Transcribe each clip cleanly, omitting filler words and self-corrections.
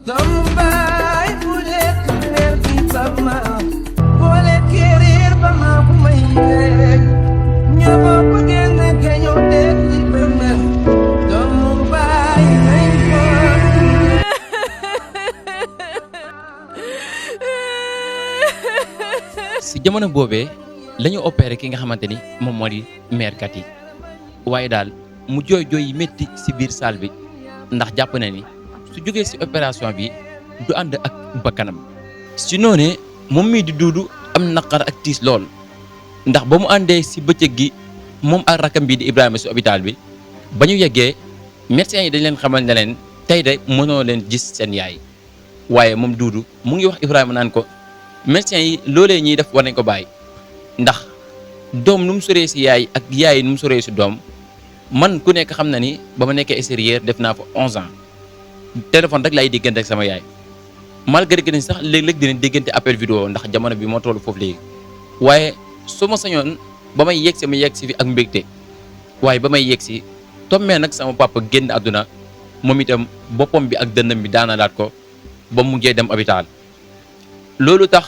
Tambay boleh querer bersama, boleh querer bersama main. Nyapa pengen kenyo deli bener. Tambay naik si jamono boobee la ñu opéré ki nga xamante ni moom moo di maire kat yi waaye daal mu jooy jooy yi métti si biir salle bi ndax jàpp na ni su jógee si opération bi du ànd ak bakkanam si noonee moom mii di duudu am naqar ak tiis lool ndax ba mu àndee si bëccëg gi moom ak rakam bii di Ibrahima si hôpital bi ba ñu yeggee médecins yi dañ leen xamal ne leen tey de mënoo leen gis seen yaay waaye moom duudu mu ngi wax Ibrahima naan ko médecins yi loolee ñuy def war nañ ko bàyyi ndax doom nu mu soree si yaay ak yaay nu mu soree si doom man ku nekk xam na ni ba ma nekkee extérieur def naa fa 11 ans téléphone rek laay déggante ak sama yaay malgré que ni sax léeg-léeg dinañ déggante appel vidéo ndax jamono bi moo toll foofu léegi waaye su ma sañoon ba may yegg si ma yegg si fi ak mbégte waaye ba may yegg si tombee nag sama papa génn àdduna moom itam boppam bi ak dënnam bi daanalaat ko ba mu mujjee dem hôpital loolu tax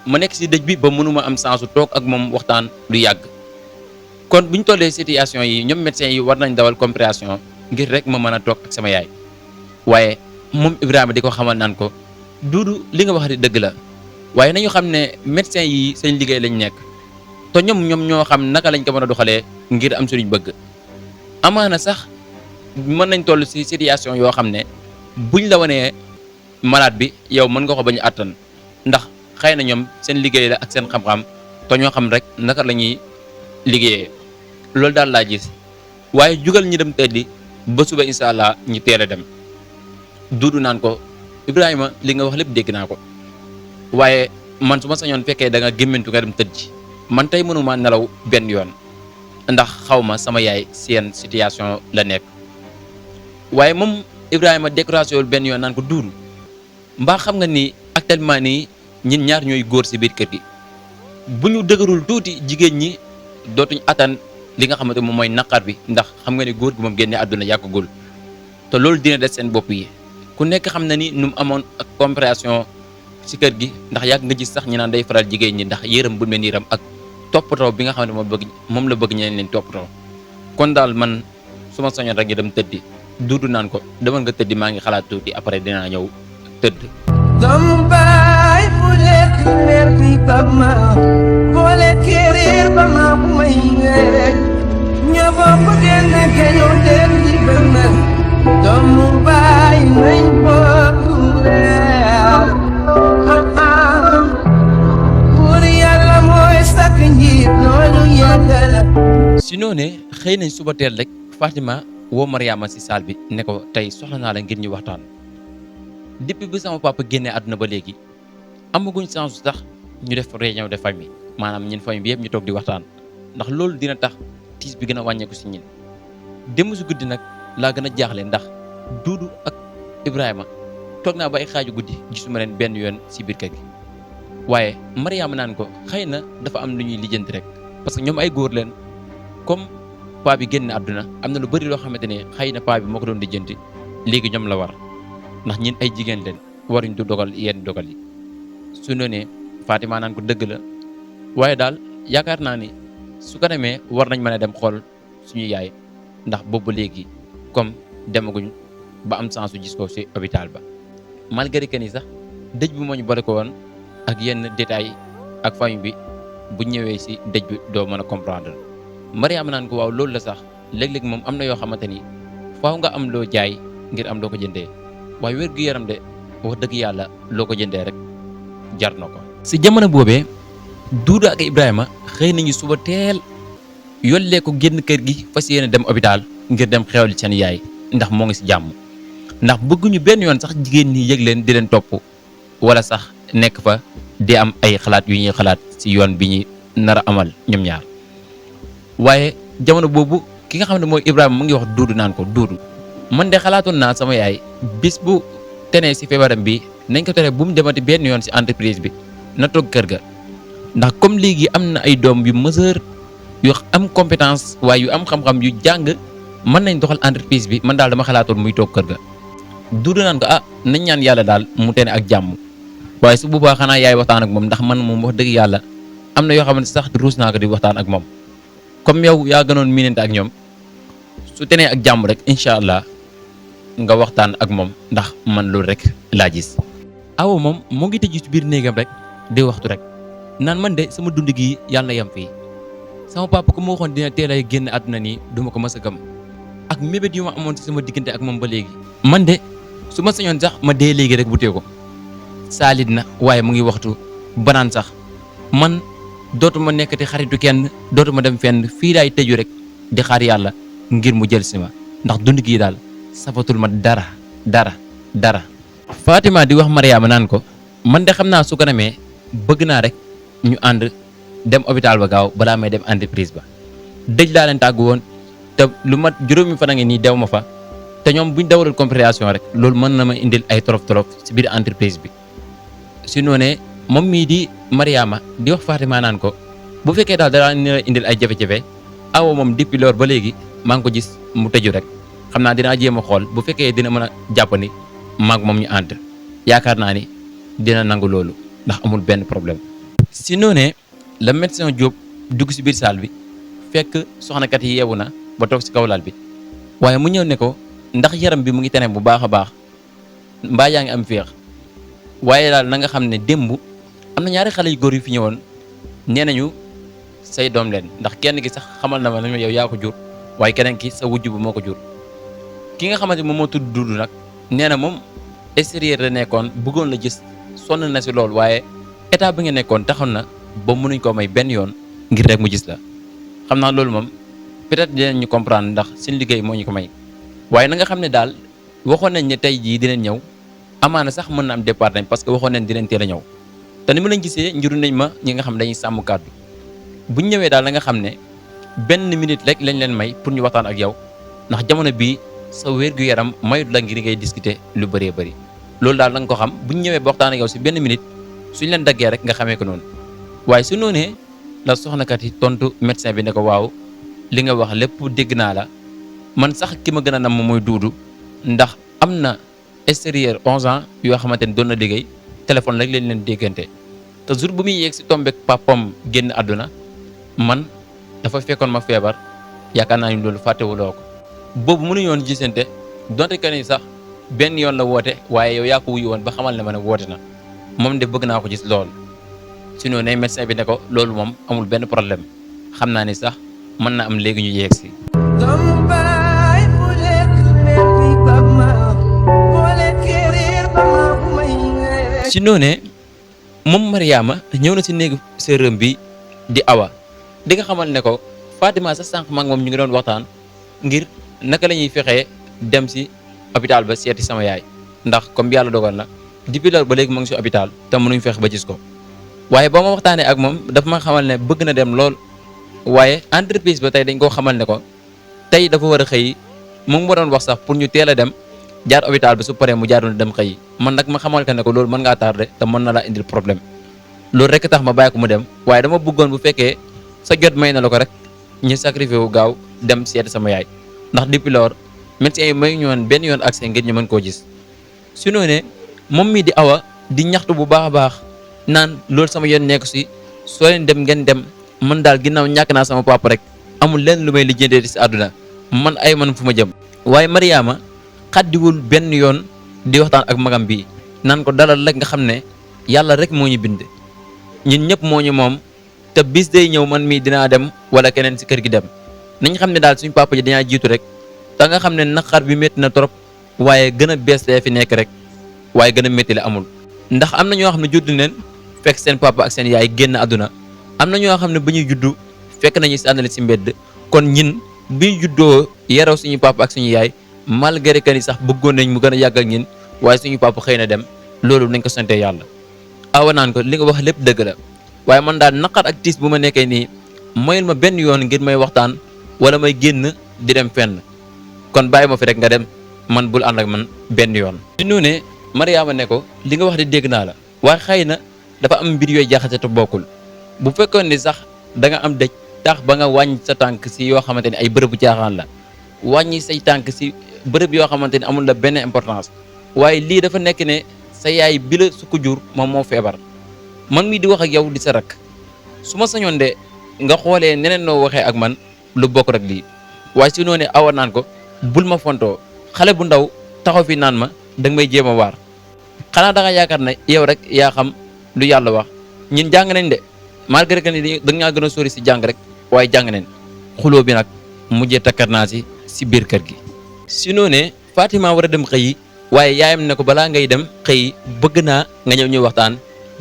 ma nekk si dëj bi ba mënuma am sensu toog ak moom waxtaan lu yàgg kon bu ñu tollee situation yi ñoom médecins yi war nañ dawal compréhension ngir rek ma mën a toog ak sama yaay waaye moom Ibrahima di ko xamal naan ko duudu li nga wax di dëgg la waaye nañu xam ne médecins yi seen liggéey lañ nekk te ñoom ñoo xam naka lañ ko mën a doxalee ngir am suñu bëgg amaana sax mën nañ toll si situation yoo xam ne buñ la wanee malade bi yow mën nga ko bañ a àttan ndax xëy na ñoom seen liggéey la ak seen xam-xam te ñoo xam rek naka la ñuy liggéeyee loolu daal laa gis waaye jugal ñi dem tëddi ba suba incha allah ñu teel a dem duudu naan ko Ibrahima li nga wax lépp dégg naa ko waaye man su ma sañoon fekkee da nga gémmantu nga dem tëdd ji man tey mënuma nelaw benn yoon ndax xaw ma sama yaay seen situation la nekk waaye moom Ibrahima décoration wul benn yoon naan ko duudu mbaa xam nga ni actuellement nii ñun ñaar ñooy góor si biir kër gi bu ñu dëgërul tuuti jigéen ñi dootuñ attan li nga xamante moom mooy naqar bi ndax xam nga ne góor gi moom génne àdduna yàggagul te loolu dina des seen bopp yi ku nekk xam na ni nu mu amoon ak compréhension si kër gi ndax yàgg nga gis sax ñu naan day faral jigéen ñi ndax yërëm bu mel ni yërëm ak toppatoo bi nga xam ne moom la bëgg ñeneen leen toppatoo kon daal man su ma soñoon rek ñu dem tëddi duudu naan ko demal nga tëddi maa ngi xalaat tuuti après dinaa ñëw tëdd. Tambay boleh querer bersama, boleh querer bersama main. Nyapa pengen kenyo deli bener. Tambay naik boleh. Yàlla mooy sàkk njiit loolu yàggal. si noonee xëy nañ suba teel rek Fatima woo Mariama si saal bi ne ko tey soxla naa la ngir ñu waxtaan depuis bi sama papa génnee àdduna ba léegi amaguñ chance sax ñu def réunion de famille maanaam ñun famille bi yëpp ñu toog di waxtaan ndax loolu dina tax tiis bi gën a wàññeeku si ñin démb si guddi nag laa gën a jaaxle ndax duudu ak Ibrahima toog naa ba ay xaaju guddi gisuma leen benn yoon si biir kër gi waaye Mariama naan ko xëy na dafa am lu ñuy lijjanti rek parce que ñoom ay góor leen comme paa bi génn àdduna am na lu bëri loo xamante ne xëy na paa bi moo ko doon lijjanti léegi ñoom la war ndax ñin ay jigéen leen waruñ du dogal yenn dogal yi su noonee Fatima naan ko dëgg la waaye daal yaakaar naa ni su ko demee war nañ mën a dem xool suñu yaay ndax boobu léegi comme demaguñ ba am chance su gis ko si hôpital ba malgré que ni sax dëj bi moo ñu boole ko woon ak yenn détails ak famille bi bu ñëwee si dëj bi doo mën a comprendre Mariama naan ko waaw loolu la sax léeg-léeg moom am na yoo xamante ni faaw nga am loo jaay ngir am loo ko jëndee waaye wér gu yaram de wax dëgg yàlla loo ko jëndee rek jar na ko. si jamono boobee Duudu ak Ibrahima xëy nañu suba teel yollee ko génn kër gi fas yéene dem hôpital ngir dem xewli seen yaay ndax moo ngi si jàmm ndax bëgguñu benn yoon sax jigéen ñi yëg leen di leen topp wala sax nekk fa di am ay xalaat yu ñuy xalaat si yoon bi ñuy nar a amal ñoom ñaar waaye jamono boobu ki nga xam ne mooy Ibrahima mu ngi wax Duudu naan ko Duudu man de xalaatoon naa sama yaay bis bu tenee si feebaram bi nañ ko tere bu mu demati benn yoon si entreprise bi na toog kër ga ndax comme léegi am na ay doom yu mesure yu am compétence waaye yu am xam-xam yu jàng mën nañ doxal entreprise bi man daal dama xalaatoon muy toog kër ga duudu naan ko nañ ñaan yàlla daal mu tene ak jàmm waaye su boobaa xanaa yaay waxtaan ak moom ndax man moom wax dëgg yàlla am na yoo xamante sax ruus naa ko di waxtaan ak moom comme yow yaa gënoon miinante ak ñoom su tenee ak jàmm rek incha allah nga waxtaan ak moom ndax man loolu rek laa gis. awa moom mu ngi tëju ci biir néegam rek di waxtu rek naan man de sama dund gi yàlla na yem fii sama papa ku ma waxoon dina teel a génn àdduna nii duma ko mës a gëm ak mébét yu ma amoon ci sama diggante ak moom ba léegi. man de su ma sañoon sax ma dee léegi rek bu tee ko saalit na waaye mu ngi waxtu banaan sax man dootuma nekkati xaritu kenn dootuma dem fenn fii laay tëju rek di xaar yàlla ngir mu jël si ma ndax dund gii daal safatul ma dara dara dara. Fatima di wax Mariama naan ko man de xam naa su ko demee bëgg naa rek ñu ànd dem hôpital ba gaaw balaa may dem entreprise ba dëj laa leen tàggu woon te lu mat juróomi fan a ngi nii dew ma fa te ñoom buñ dawalul compréhension rek loolu mën na ma indil ay torof torof ci biir entreprise bi. si noonee moom mii di Mariama di wax Fatima naan ko bu fekkee daal dara ni la indil ay jafe-jafe awa moom depuis lors ba léegi maa ngi ko gis mu tëju rek xam naa dinaa jéem a xool bu fekkee dina mën a jàppandi maag moom ñu ànd yaakaar naa ni dina nangu loolu ndax amul benn problème. si noonee la médecin Diop dugg si biir salle bi fekk soxnakat yi yeewu na ba toog si kaw lal bi waaye mu ñëw ne ko ndax yaram bi mu ngi tane bu baax a baax mbaa yaa ngi am féex waaye daal na nga xam ne démb am na ñaari xale yu góor yu fi ñëwoon nee nañu say doom leen ndax kenn ki sax xamal na ma ne yow yaa ko jur waaye keneen ki sa wujj bu moo ko jur ki nga xamante moom moo tudd Dudu nag nee na moom extérieur la nekkoon bëggoon la gis sonn na si loolu waaye état bi nga nekkoon taxoon na ba mënuñ koo may benn yoon ngir rek mu gis la xam naa loolu moom peut-être dinañ ñu comprendre ndax seen liggéey moo ñu ko may waaye na nga xam ne daal waxoon nañ ne tey jii dinañ ñëw amaana sax mën na am départ nañ parce que waxoon nañ dinañ teel a ñëw te ni ma lañ gisee njuru nañ ma ñi nga xam dañuy sàmm kàddu buñ ñëwee daal na nga xam ne benn minute rek lañ leen may pour ñu waxtaan ak yow ndax jamono bii sa wér-gu-yaram mayut la ngir ngay discuter lu bëree bëri loolu daal la nga ko xam buñ ñëwee ba waxtaan ak yow si benn minute suñ leen daggee rek nga xamee ko noonu waaye su noonee la soxnakat yi tontu médecin bi ne ko waaw li nga wax lépp dégg naa la man sax ki ma gën a nam mooy Duudu ndax am na extérieur 11 ans yoo xamante ni doon na liggéey téléphone rek leen leen déggante te jour bu muy yéeg si tombek papam génn àdduna man dafa fekkoon ma feebar yaakaar naa ni loolu fàttewuloo ko boobu mënu yoon gisante donte que ni sax benn yoon la woote waaye yow yaa ko wuyu woon ba xamal ne ma ne woote na moom de bëgg naa ko gis lool sinon ne médecin bi ne ko loolu moom amul benn problème xam naa ni sax mën na am léegi ñu yéeg si. si noonee moom Mariama ñëw na si néegu sërëm bi di Awa di nga xamal ne ko Fatima sa sànq mag moom ñu ngi doon waxtaan ngir naka la ñuy fexee dem si hôpital ba seeti sama yaay ndax comme yàlla dogal na depuis loolu ba léegi mu ngi si hôpital te mënuñ fexe ba gis ko waaye ba ma waxtaanee ak moom dafa ma xamal ne bëgg na dem lool waaye entreprise ba tey dañ koo xamal ne ko tey dafa war a xëy mu ngi ma doon wax sax pour ñu teel a dem jaar hôpital bi su paree mu jaaroon dem xëy man nag ma xamal ka ne ko loolu mën ngaa tardé te mën na laa indil problème loolu rek tax ma bàyyi ko mu dem waaye dama bëggoon bu fekkee sa jot may na la ko rek ñu sacrifié wu gaaw dem seeti sama yaay ndax depuis lors médecins yi may ñu woon benn yoon accès ngir ñu mën koo gis su noonee moom mii di Awa di ñaxtu bu baax a baax naan loolu sama yoon nekk si soo leen dem ngeen dem man daal ginnaaw ñàkk naa sama papa rek amul lenn lu may lijjantee si àdduna man ay man fu ma jëm waaye Mariama xaddiwul benn yoon di waxtaan ak magam bi naan ko dalal rek nga xam ne yàlla rek moo ñu bind ñun ñëpp moo ñu moom te bis day ñëw man mii dinaa dem wala keneen si kër gi dem nañ xam ne daal suñu papa ji dañaa jiitu rek te nga xam ne naqar bi métti na trop waaye gën a bees lee fi nekk rek waaye gën a métti la amul ndax am na ñoo xam ne judd neen fekk seen papa ak seen yaay génn àdduna am na ñoo xam ne ba ñuy juddu fekk nañu si àndale si mbedd kon ñin bi ñu juddoo yaraw suñu papa ak suñu yaay malgré que ni sax bëggoon nañ mu gën a yàgg ak ñin waaye suñu papa xëy na dem loolu nañ ko sante yàlla. Awa naan ko li nga wax lépp dëgg la waaye man daal naqar ak tiis bu ma nekkee nii mayul ma benn yoon ngir may waxtaan wala may génn di dem fenn kon bàyyi ma fi rek nga dem man bul ànd ak man benn yoon. di noonee Mariama ne ko li nga wax di dégg naa la waaye xëy na dafa am mbir yooyu jaxase te bokkul bu fekkoon ni sax da nga am dëj tax ba nga wàññi sa tànk si yoo xamante ni ay bërëbu caaxaan la wàññi say tànk si bërëb yoo xamante ni amul la benn importance waaye lii dafa nekk ne sa yaay bi la su ko jur moom moo feebar man mii di wax ak yow di sa rakk su ma sañoon de nga xoolee neneen noo waxee ak man lu bokk rek lii waaye si noonu awa naan ko bul ma fontoo xale bu ndaw taxaw fi naan ma danga may jéem a waar xanaa da nga yaakaar ne yow rek yaa xam lu yàlla wax ñun jàng nañ de malgré que ni da ngaa gën a sori si jàng rek waaye jàng nañ xuloo bi nag mujjee takkar naa si biir kër gi. si noonu Fatima war a dem xëyi waaye yaayam ne ko balaa ngay dem xëyi bëgg naa nga ñëw ñu waxtaan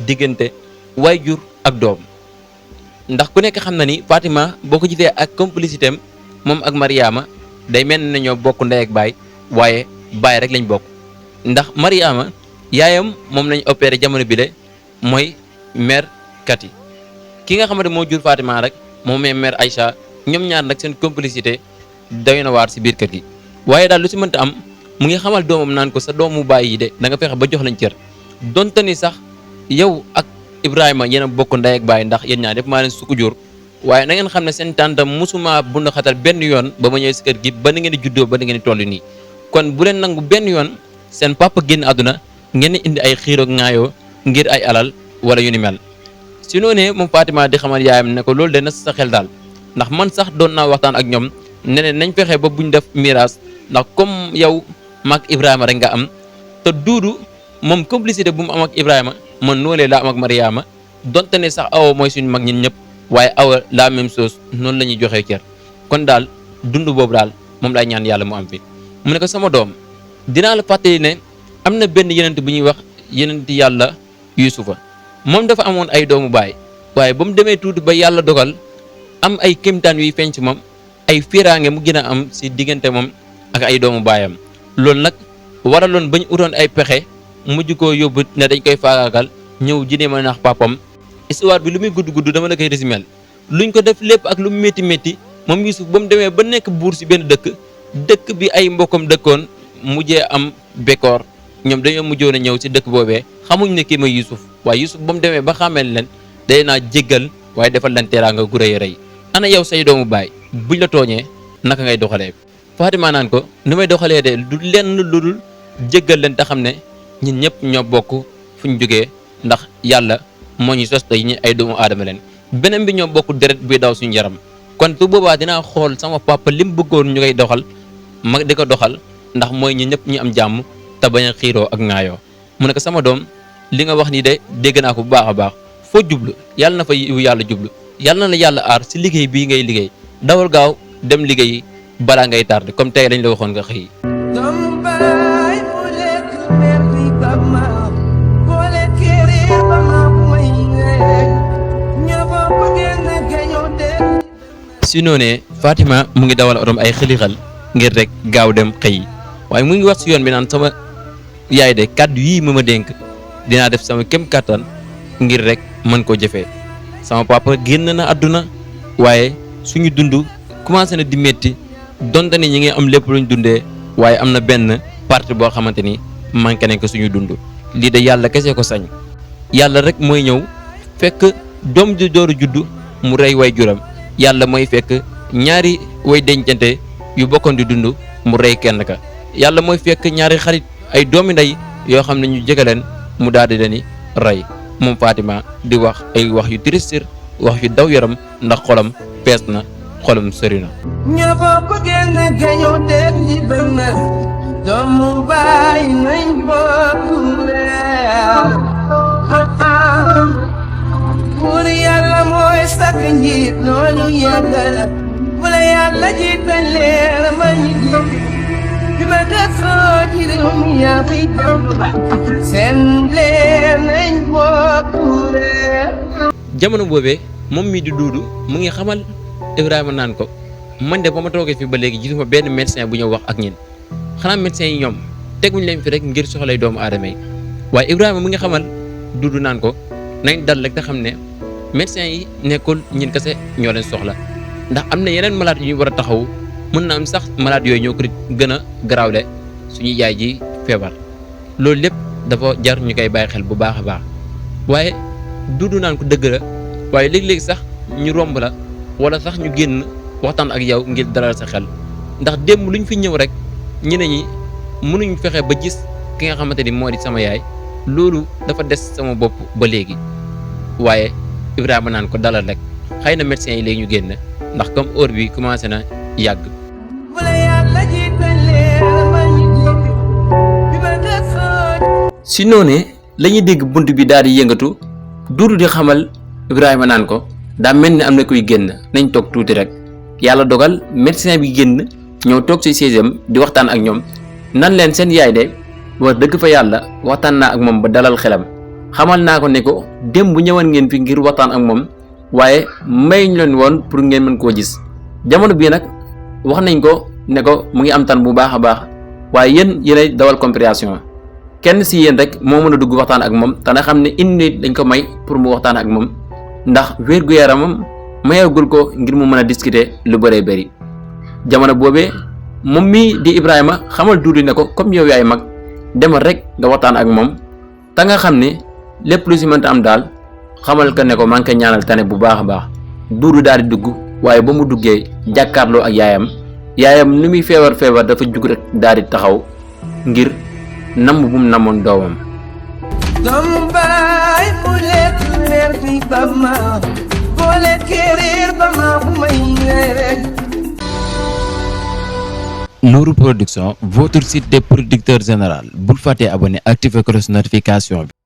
diggante waajur ak doom ndax ku nekk xam na ni Fatima boo ko gisee ak complicité am moom ak Mariama day mel ne ñoo bokk ndey ak baay waaye baay rek lañ bokk ndax Mariama yaayam moom lañ opéré jamono bi de mooy mère Kati ki nga xamante moo jur Fatima rek moom mooy mère Aïcha ñoom ñaar nag seen complicité doy na waar si biir kër gi waaye daal lu si mënta am mu ngi xamal doomam naan ko sa doomu baay yi de da nga fexe ba jox lañ cër donte ni sax yow ak Ibrahima yéen a bokk ndey ak baay ndax yéen ñaar yëpp maa leen sukk jur waaye na ngeen xam ne seen tànta musuma bund xatal benn yoon ba ma ñëw si kër gi ba ni ngeen di juddoo ba ni ngeen di toll nii kon bu leen nangu benn yoon seen papa génn àdduna ngeen di indi ay xiiroo ŋaayoo ngir ay alal wala yu ni mel si noonee moom Fatima di xamal yaayam ne ko loolu de na sa xel daal ndax man sax doon naa waxtaan ak ñoom ne ne nañ fexe ba buñ def miraas ndax comme yow maag Ibrahima rek nga am te duudu moom complicité bu mu am ak Ibrahima man noonee laa am ak Mariama donte ne sax awa mooy suñu mag ñun ñëpp waaye awa la même chose noonu la ñuy joxee cër kon daal dund boobu daal moom laay ñaan yàlla mu am fi mu ne ko sama doom dinaa la fàttali ne am na benn yenent bu ñuy wax yenent yàlla Yuusufa moom dafa amoon ay doomu baay waaye ba mu demee tuuti ba yàlla dogal am ay kéemtaan yuy feeñ ci moom ay fiiraange mu gën a am si diggante moom ak ay doomu baayam loolu nag waraloon bañ utoon ay pexe mujj koo yóbbu ne dañ koy faagaagal ñëw jinne ma nax papam histoire bi lu muy gudd gudd dama la koy résumé luñ ko def lépp ak lu mu métti métti moom Yuusuf ba mu demee ba nekk buur si benn dëkk bi ay mbokkam dëkkoon mujjee am bekkoor ñoom dañoo mujjoon a ñëw si dëkk boobee xamuñ ne kii may Yuusuf waaye Yuusuf ba mu demee ba xàmmeel leen day naa jéggal waaye defal leen teraanga gu rëy rëy ana yow say doomu baay buñ la tooñee naka ngay doxalee Fatima naan ko nu may doxalee de du lenn lu dul jéggal leen te xam ne ñun ñëpp ñoo bokk fu ñu jógee ndax yàlla moo ñu sos tey ñi ay doomu aadama leen beneen bi ñoo bokk deret buy daw suñu yaram kon tu boobaa dinaa xool sama papa li mu bëggoon ñu koy doxal mag di ko doxal ndax mooy ñi ñëpp ñu am jàmm te bañ a xiiroo ak ŋaayoo mu ne ko sama doom li nga wax nii de dégg naa ko bu baax a baax foo jublu yàlla na fa yàlla jublu yàlla na la yàlla aar si liggéey bii ngay liggéey dawal gaaw dem liggéey balaa ngay tardé comme tey lañ la waxoon nga xëy. doomu baay bu lekk mer bi ba ma boole kéré ba ma bu may lekk ñoo bokk genn gañoo de. si noonee Fatima mu ngi dawal otom ay xilixal ngir rek gaaw dem xëy waaye mu ngi wax si yoon bi naan sama yaay de kàddu yii ma dénk dinaa def sama kem kàttan ngir rek mën koo jëfee sama papa génn na àdduna waaye suñu dund commencé na di métti donte ni ñi ngi am lépp luñ dundee waaye am na benn partie boo xamante ni manqué nañ ko suñu dund lii de yàlla kese ko sañ yàlla rek mooy ñëw fekk doom di dooru juddu mu rey way juram yàlla mooy fekk ñaari way dencante yu bokkoon di dund mu rey kenn ka yàlla mooy fekk ñaari xarit ay doomi ndey yoo xam ne ñu jege leen mu daal di leen rey moom Fatima di wax ay wax yu triste wax yu daw yaram ndax xolam fees na xolam sori na. ñoo bokk genn gañoo de di benn doomu baay nañ bokk leer. buur yàlla mooy sàkk njiit loolu yàggal bu la yàlla jiital leer ma ñu ji bi ma gasoo ci réew mi yaa fi seen leer nañ bokk leer. jamono boobee moom mii di duudu mu ngi xamal Ibrahima naan ko man de ba ma toogee fi ba léegi gisuma benn médecin bu ñëw wax ak ñin xanaa médecin yi ñoom teguñ leen fi rek ngir soxlay doomu aadama yi waaye Ibrahima mu ngi xamal duudu naan ko nañ dal rek te xam ne médecin yi nekkul ñin kese ñoo leen soxla ndax am na yeneen malade yu ñu war a taxawu mën na am sax malade yooyu ñoo ko gën a garaawle suñu yaay ji feebar loolu lépp dafa jar ñu koy bàyyi xel bu baax a baax waaye duudu naan ko dëgg la waaye léegi-léegi sax ñu romb la wala sax ñu génn waxtaan ak yow ngir dalal sa xel ndax démb luñ fi ñëw rek ñeneen ñi mënuñ fexe ba gis ki nga xamante ni moo di sama yaay loolu dafa des sama bopp ba léegi waaye Ibrahima naan ko dalal rek xëy na médecins yi léegi ñu génn ndax comme heure bi commencé na yàgg. si noonee la ñuy dégg bunt bi daal di yëngatu Duudu di xamal Ibrahima naan ko daa mel ni am na kuy génn nañ toog tuuti rek yàlla dogal médecin bi génn ñëw toog ci sixième di waxtaan ak ñoom nan leen seen yaay de wax dëgg fa yàlla waxtaan naa ak moom ba dalal xelam xamal naa ko ne ko démb bu ñëwoon ngeen fi ngir waxtaan ak moom waaye may ñu leen woon pour ngeen mën koo gis jamono bii nag wax nañ ko ne ko mu ngi am tan bu baax a baax waaye yéen yéenay dawal compréhension kenn si yéen rek moo mën a dugg waxtaan ak moom te na xam ne indi dañ ko may pour mu waxtaan ak moom ndax wér-gu-yaramam mayagul ko ngir mu mën a discuter lu bëree bëri. jamono boobee moom mii di Ibrahima xamal Duudu ne ko comme yow yaay mag demal rek nga waxtaan ak moom te nga xam ne lépp lu si mënta am daal xamal ko ne ko maa ngi koy ñaanal tane bu baax a baax. Duudu daal di dugg waaye ba mu duggee jàkkaarloo ak yaayam ni muy feebar dafa jug rek daal di taxaw ngir namm bu mu namoon doomam. doomu baay bu lekk leer fi ba ma boo lekkee reer ba ma bu may rek. Nourou Production, votre site des producteurs général bul fàtte abonné activer cloche notification bi.